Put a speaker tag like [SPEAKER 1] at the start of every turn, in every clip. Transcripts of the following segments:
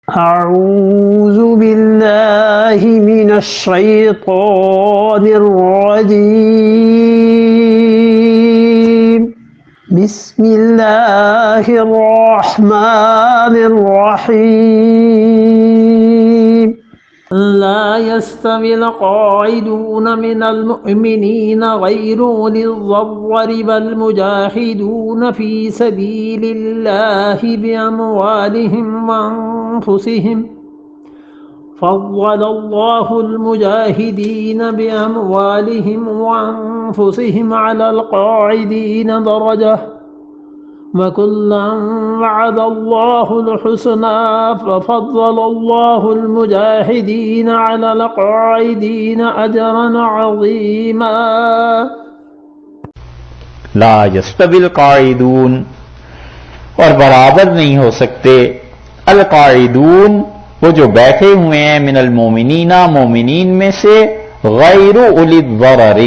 [SPEAKER 1] أعوذ بالله من الشيطان الرجيم بسم الله الرحمن الرحيم لا يستوي القاعدون من المؤمنين غير أولي الضرر والمجاهدون في سبيل الله بأموالهم وأنفسهم فضل الله المجاهدين بأموالهم وأنفسهم على القاعدين درجة وكلا وعد الله الحسنى ففضل الله المجاهدين على القاعدين أجرا عظيما
[SPEAKER 2] لا يستوي القاعدون، اور برابر نہیں ہو سکتے القاعدون، وہ جو بیٹھے ہوئے ہیں، من المومنین، مومنین میں سے، غیر اولی الضرر،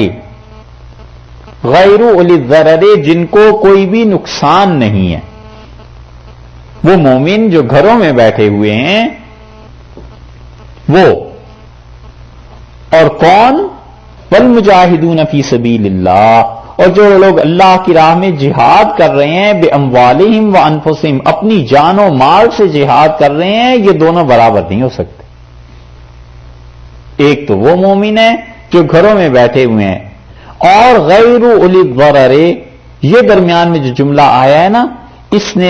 [SPEAKER 2] غیر اولی الضرر، جن کو کوئی بھی نقصان نہیں ہے. وہ مومن جو گھروں میں بیٹھے ہوئے ہیں وہ، اور کون؟ والمجاہدون فی سبیل اللہ، اور جو لوگ اللہ کی راہ میں جہاد کر رہے ہیں، باموالہم وانفسہم، اپنی جان و مال سے جہاد کر رہے ہیں، یہ دونوں برابر نہیں ہو سکتے. ایک تو وہ مومن ہے جو گھروں میں بیٹھے ہوئے ہیں، اور غیر اولی الضرر، یہ درمیان میں جو جملہ آیا ہے نا، اس نے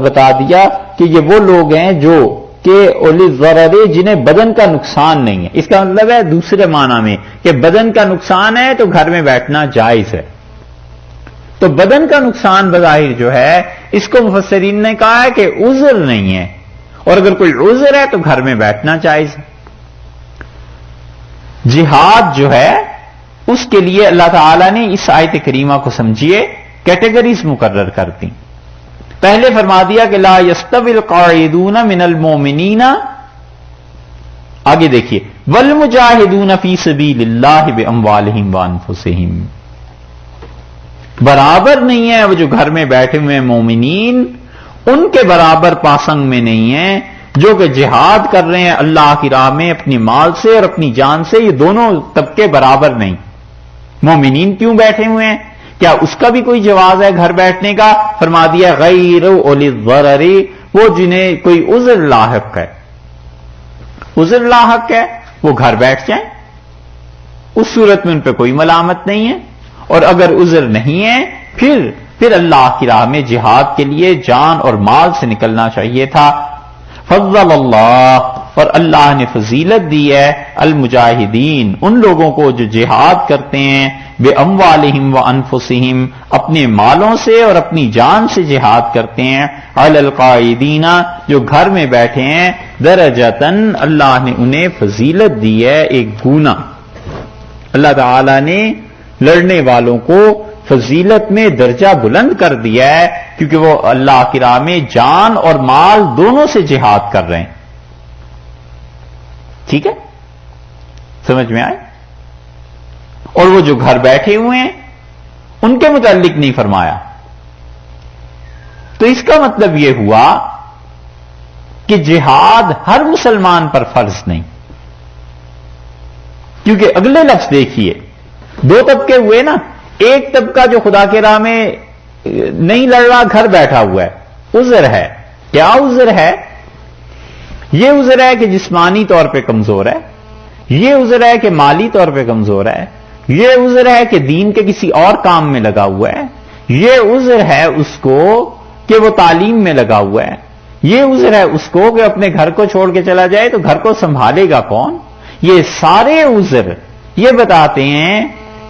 [SPEAKER 2] بتا دیا کہ یہ وہ لوگ ہیں جو کہ اولی الضرر، جنہیں بدن کا نقصان نہیں ہے. اس کا مطلب ہے دوسرے معنی میں کہ بدن کا نقصان ہے تو گھر میں بیٹھنا جائز ہے. تو بدن کا نقصان بظاہر جو ہے، اس کو مفسرین نے کہا ہے کہ عذر نہیں ہے، اور اگر کوئی عذر ہے تو گھر میں بیٹھنا جائز ہے. جہاد جو ہے اس کے لیے اللہ تعالیٰ نے اس آیت کریمہ کو سمجھیے کیٹیگریز مقرر کر دی. پہلے فرما دیا کہ لا یستوی القاعدون من المؤمنین، آگے دیکھیے والمجاہدون فی سبیل اللہ باموالہم وانفسہم، برابر نہیں ہے وہ جو گھر میں بیٹھے ہوئے مومنین، ان کے برابر پاسنگ میں نہیں ہیں جو کہ جہاد کر رہے ہیں اللہ کی راہ میں اپنی مال سے اور اپنی جان سے. یہ دونوں طبقے برابر نہیں. مومنین کیوں بیٹھے ہوئے ہیں؟ کیا اس کا بھی کوئی جواز ہے گھر بیٹھنے کا؟ فرما دیا غیر اولی الضرر، وہ جنہیں کوئی عذر لاحق ہے، عذر لاحق ہے، وہ گھر بیٹھ جائیں، اس صورت میں ان پہ کوئی ملامت نہیں ہے. اور اگر عذر نہیں ہے پھر اللہ کی راہ میں جہاد کے لیے جان اور مال سے نکلنا چاہیے تھا. فضل اللہ، اور اللہ نے فضیلت دی ہے المجاہدین، ان لوگوں کو جو جہاد کرتے ہیں، باموالہم وانفسہم، اپنے مالوں سے اور اپنی جان سے جہاد کرتے ہیں، علی القاعدین، جو گھر میں بیٹھے ہیں، درجتاً، اللہ نے انہیں فضیلت دی ہے ایک گنا. اللہ تعالی نے لڑنے والوں کو فضیلت میں درجہ بلند کر دیا ہے، کیونکہ وہ اللہ کی راہ میں جان اور مال دونوں سے جہاد کر رہے ہیں. ٹھیک ہے، سمجھ میں آئے؟ اور وہ جو گھر بیٹھے ہوئے ہیں ان کے متعلق نہیں فرمایا. تو اس کا مطلب یہ ہوا کہ جہاد ہر مسلمان پر فرض نہیں، کیونکہ اگلے لفظ دیکھیے، دو طبقے ہوئے نا. ایک طبقہ جو خدا کے راہ میں نہیں لڑ رہا، گھر بیٹھا ہوا ہے، عذر ہے. کیا عذر ہے؟ یہ عذر ہے کہ جسمانی طور پہ کمزور ہے، یہ عذر ہے کہ مالی طور پہ کمزور ہے، یہ عذر ہے کہ دین کے کسی اور کام میں لگا ہوا ہے، یہ عذر ہے اس کو کہ وہ تعلیم میں لگا ہوا ہے، یہ عذر ہے اس کو کہ اپنے گھر کو چھوڑ کے چلا جائے تو گھر کو سنبھالے گا کون. یہ سارے عذر یہ بتاتے ہیں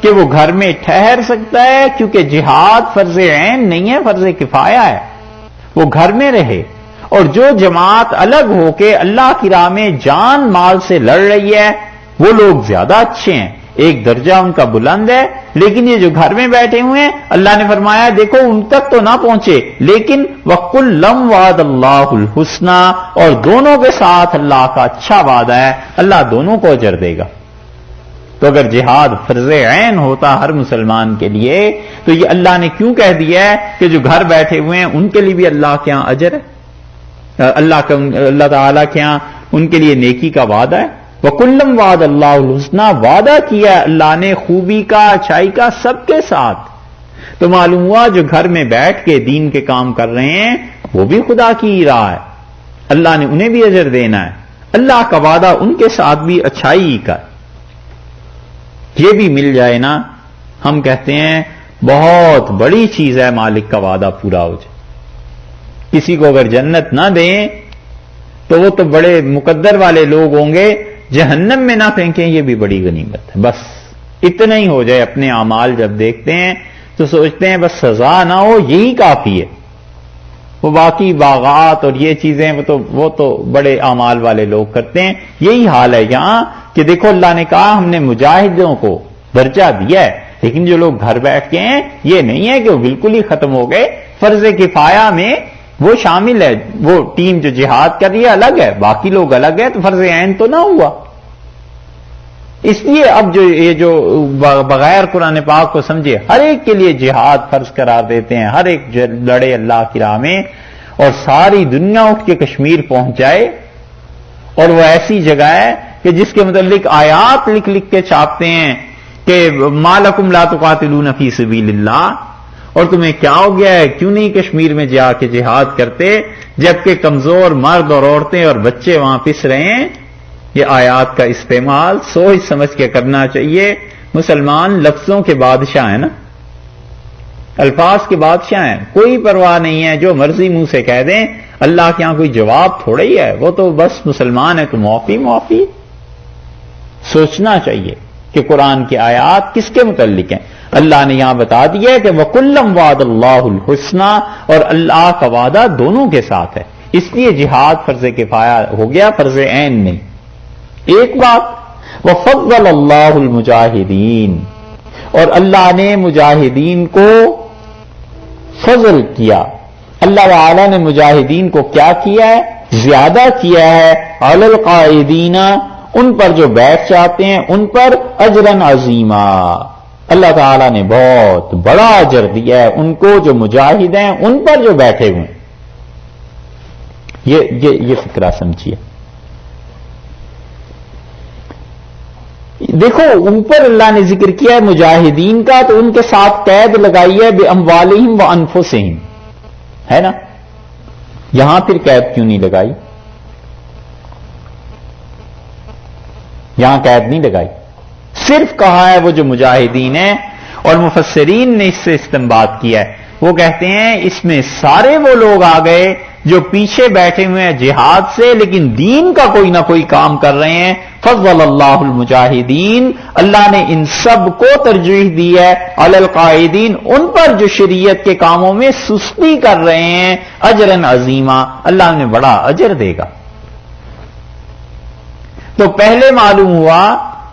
[SPEAKER 2] کہ وہ گھر میں ٹھہر سکتا ہے، کیونکہ جہاد فرض عین نہیں ہے، فرض کفایہ ہے. وہ گھر میں رہے. اور جو جماعت الگ ہو کے اللہ کی راہ میں جان مال سے لڑ رہی ہے، وہ لوگ زیادہ اچھے ہیں، ایک درجہ ان کا بلند ہے. لیکن یہ جو گھر میں بیٹھے ہوئے ہیں، اللہ نے فرمایا دیکھو ان تک تو نہ پہنچے، لیکن وَكُلًّا وَعَدَ اللَّهُ الْحُسْنَىٰ، اور دونوں کے ساتھ اللہ کا اچھا وعدہ ہے، اللہ دونوں کو اجر دے گا. تو اگر جہاد فرض عین ہوتا ہر مسلمان کے لیے، تو یہ اللہ نے کیوں کہہ دیا ہے کہ جو گھر بیٹھے ہوئے ہیں ان کے لیے بھی اللہ کے ہاں اجر ہے؟ اللہ تعالیٰ کے ہاں ان کے لیے نیکی کا وعدہ ہے. وَكُلًّا وَعَدَ اللَّهُ الْحُسْنَى، وعدہ کیا ہے اللہ نے خوبی کا، اچھائی کا، سب کے ساتھ. تو معلوم ہوا جو گھر میں بیٹھ کے دین کے کام کر رہے ہیں وہ بھی خدا کی ہی راہ ہے، اللہ نے انہیں بھی اجر دینا ہے. اللہ کا وعدہ ان کے ساتھ بھی اچھائی کا. یہ بھی مل جائے نا، ہم کہتے ہیں بہت بڑی چیز ہے مالک کا وعدہ پورا ہو جائے. کسی کو اگر جنت نہ دیں تو وہ تو بڑے مقدر والے لوگ ہوں گے، جہنم میں نہ پھینکیں یہ بھی بڑی غنیمت ہے. بس اتنا ہی ہو جائے. اپنے اعمال جب دیکھتے ہیں تو سوچتے ہیں بس سزا نہ ہو یہی کافی ہے. وہ باقی باغات اور یہ چیزیں وہ تو بڑے اعمال والے لوگ کرتے ہیں. یہی حال ہے یہاں کہ دیکھو اللہ نے کہا ہم نے مجاہدوں کو درجہ دیا ہے، لیکن جو لوگ گھر بیٹھ کے ہیں یہ نہیں ہے کہ وہ بالکل ہی ختم ہو گئے. فرض کفایہ میں وہ شامل ہے. وہ ٹیم جو جہاد کر رہی ہے الگ ہے، باقی لوگ الگ ہے، تو فرض عین تو نہ ہوا. اس لیے اب یہ جو بغیر قرآن پاک کو سمجھے ہر ایک کے لیے جہاد فرض قرار دیتے ہیں. ہر ایک لڑے اللہ کی راہ میں اور ساری دنیا اٹھ کے کشمیر پہنچ جائے، اور وہ ایسی جگہ ہے کہ جس کے متعلق آیات لکھ لکھ کے چھاپتے ہیں کہ ما لکم لا تقاتلون فی سبیل اللہ، اور تمہیں کیا ہو گیا ہے، کیوں نہیں کشمیر میں جا کے جہاد کرتے، جبکہ کمزور مرد اور عورتیں اور بچے وہاں پس رہے ہیں. یہ آیات کا استعمال سوچ سمجھ کے کرنا چاہیے. مسلمان لفظوں کے بادشاہ ہیں نا، الفاظ کے بادشاہ ہیں، کوئی پرواہ نہیں ہے، جو مرضی منہ سے کہہ دیں. اللہ کے یہاں کوئی جواب تھوڑا ہی ہے، وہ تو بس مسلمان ہے تو معافی. سوچنا چاہیے کہ قرآن کی آیات کس کے متعلق ہیں. اللہ نے یہاں بتا دیا ہے کہ وَكُلًّا وَعَدَ اللَّهُ الْحُسْنَى، اور اللہ کا وعدہ دونوں کے ساتھ ہے. اس لیے جہاد فرض کفایہ ہو گیا، فرض عین نہیں. ایک بات وَفَضَّلَ اللَّهُ الْمُجَاهِدِينَ، اور اللہ نے مجاہدین کو فضل کیا. اللہ تعالی نے مجاہدین کو کیا کیا ہے؟ زیادہ کیا ہے. عَلَى الْقَاعِدِينَ، ان پر جو بیٹھ جاتے ہیں ان پر اجرا عظیما، اللہ تعالیٰ نے بہت بڑا اجر دیا ہے ان کو جو مجاہد ہیں ان پر جو بیٹھے ہوئے ہیں. یہ فکرہ سمجھیے. دیکھو اوپر اللہ نے ذکر کیا ہے مجاہدین کا، تو ان کے ساتھ قید لگائی ہے بِأَمْوَالِهِمْ وَأَنفُسِهِمْ، ہے نا. یہاں پھر قید کیوں نہیں لگائی؟ یہاں قید نہیں لگائی، صرف کہا ہے وہ جو مجاہدین ہیں. اور مفسرین نے اس سے استنباط کیا ہے، وہ کہتے ہیں اس میں سارے وہ لوگ آ گئے جو پیچھے بیٹھے ہوئے ہیں جہاد سے لیکن دین کا کوئی نہ کوئی کام کر رہے ہیں. فضل اللہ المجاہدین، اللہ نے ان سب کو ترجیح دی ہے علی القاعدین، ان پر جو شریعت کے کاموں میں سستی کر رہے ہیں. اجرا عظیما، اللہ نے بڑا اجر دے گا. تو پہلے معلوم ہوا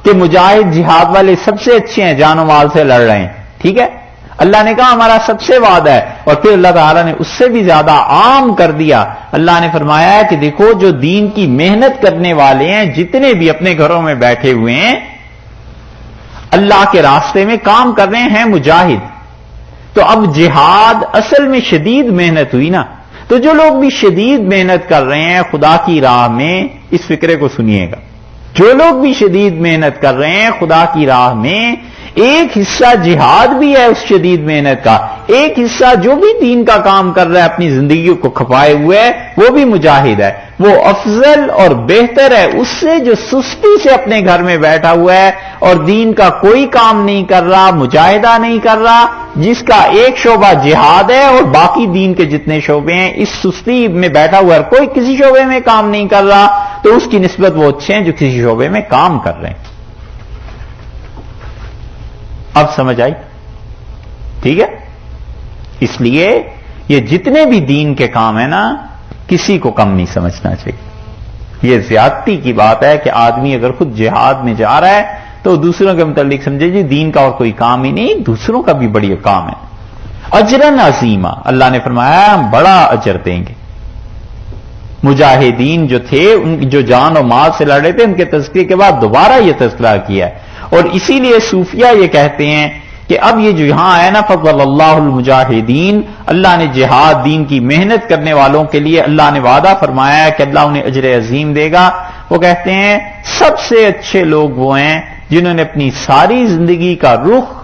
[SPEAKER 2] کہ مجاہد جہاد والے سب سے اچھے ہیں، جان و مال سے لڑ رہے ہیں، ٹھیک ہے. اللہ نے کہا ہمارا سب سے وعدہ ہے، اور پھر اللہ تعالیٰ نے اس سے بھی زیادہ عام کر دیا. اللہ نے فرمایا ہے کہ دیکھو جو دین کی محنت کرنے والے ہیں، جتنے بھی اپنے گھروں میں بیٹھے ہوئے ہیں اللہ کے راستے میں کام کر رہے ہیں مجاہد. تو اب جہاد اصل میں شدید محنت ہوئی نا. تو جو لوگ بھی شدید محنت کر رہے ہیں خدا کی راہ میں، اس فکرے کو سنیے گا، جو لوگ بھی شدید محنت کر رہے ہیں خدا کی راہ میں، ایک حصہ جہاد بھی ہے اس شدید محنت کا، ایک حصہ جو بھی دین کا کام کر رہا ہے اپنی زندگی کو کھپائے ہوئے ہے وہ بھی مجاہد ہے. وہ افضل اور بہتر ہے اس سے جو سستی سے اپنے گھر میں بیٹھا ہوا ہے اور دین کا کوئی کام نہیں کر رہا، مجاہدہ نہیں کر رہا، جس کا ایک شعبہ جہاد ہے اور باقی دین کے جتنے شعبے ہیں اس سستی میں بیٹھا ہوا ہے، کوئی کسی شعبے میں کام نہیں کر رہا. تو اس کی نسبت وہ اچھے ہیں جو کسی شعبے میں کام کر رہے ہیں. اب سمجھ آئی؟ ٹھیک ہے. اس لیے یہ جتنے بھی دین کے کام ہیں نا کسی کو کم نہیں سمجھنا چاہیے. یہ زیادتی کی بات ہے کہ آدمی اگر خود جہاد میں جا رہا ہے تو دوسروں کے متعلق سمجھے جی دین کا اور کوئی کام ہی نہیں، دوسروں کا بھی بڑی کام ہے. اجرا عظیما، اللہ نے فرمایا ہم بڑا اجر دیں گے. مجاہدین جو تھے جو جان و مال سے لڑے تھے ان کے تذکرے کے بعد دوبارہ یہ تذکرہ کیا ہے. اور اسی لیے صوفیہ یہ کہتے ہیں کہ اب یہ جو یہاں آیا نا فضل اللہ المجاہدین، اللہ نے جہاد دین کی محنت کرنے والوں کے لیے اللہ نے وعدہ فرمایا ہے کہ اللہ انہیں اجر عظیم دے گا. وہ کہتے ہیں سب سے اچھے لوگ وہ ہیں جنہوں نے اپنی ساری زندگی کا رخ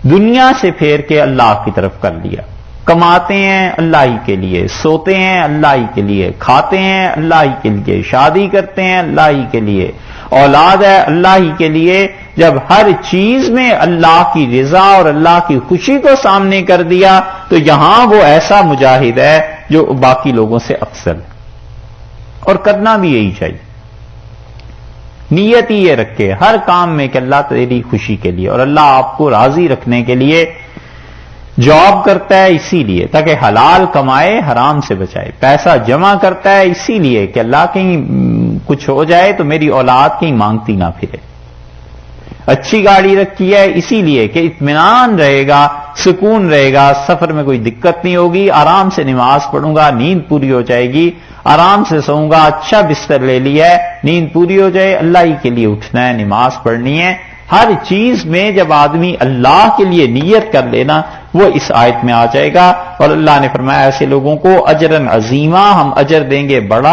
[SPEAKER 2] دنیا سے پھیر کے اللہ کی طرف کر لیا. کماتے ہیں اللہ ہی کے لیے، سوتے ہیں اللہ ہی کے لیے، کھاتے ہیں اللہ ہی کے لیے، شادی کرتے ہیں اللہ ہی کے لیے، اولاد ہے اللہ ہی کے لیے. جب ہر چیز میں اللہ کی رضا اور اللہ کی خوشی کو سامنے کر دیا تو یہاں وہ ایسا مجاہد ہے جو باقی لوگوں سے افضل ہے. اور کرنا بھی یہی چاہیے، نیت ہی یہ رکھے ہر کام میں کہ اللہ تیری خوشی کے لیے، اور اللہ آپ کو راضی رکھنے کے لیے جاب کرتا ہے اسی لیے تاکہ حلال کمائے حرام سے بچائے. پیسہ جمع کرتا ہے اسی لیے کہ اللہ کہیں کچھ ہو جائے تو میری اولاد کہیں مانگتی نہ پھرے. اچھی گاڑی رکھی ہے اسی لیے کہ اطمینان رہے گا، سکون رہے گا، سفر میں کوئی دقت نہیں ہوگی، آرام سے نماز پڑھوں گا، نیند پوری ہو جائے گی، آرام سے سوؤں گا، اچھا بستر لے لیا ہے، نیند پوری ہو جائے. اللہ ہی کے لیے اٹھنا ہے، نماز پڑھنی ہے. ہر چیز میں جب آدمی اللہ کے لیے نیت کر لینا وہ اس آیت میں آ جائے گا. اور اللہ نے فرمایا ایسے لوگوں کو اجرن عظیمہ، ہم اجر دیں گے بڑا.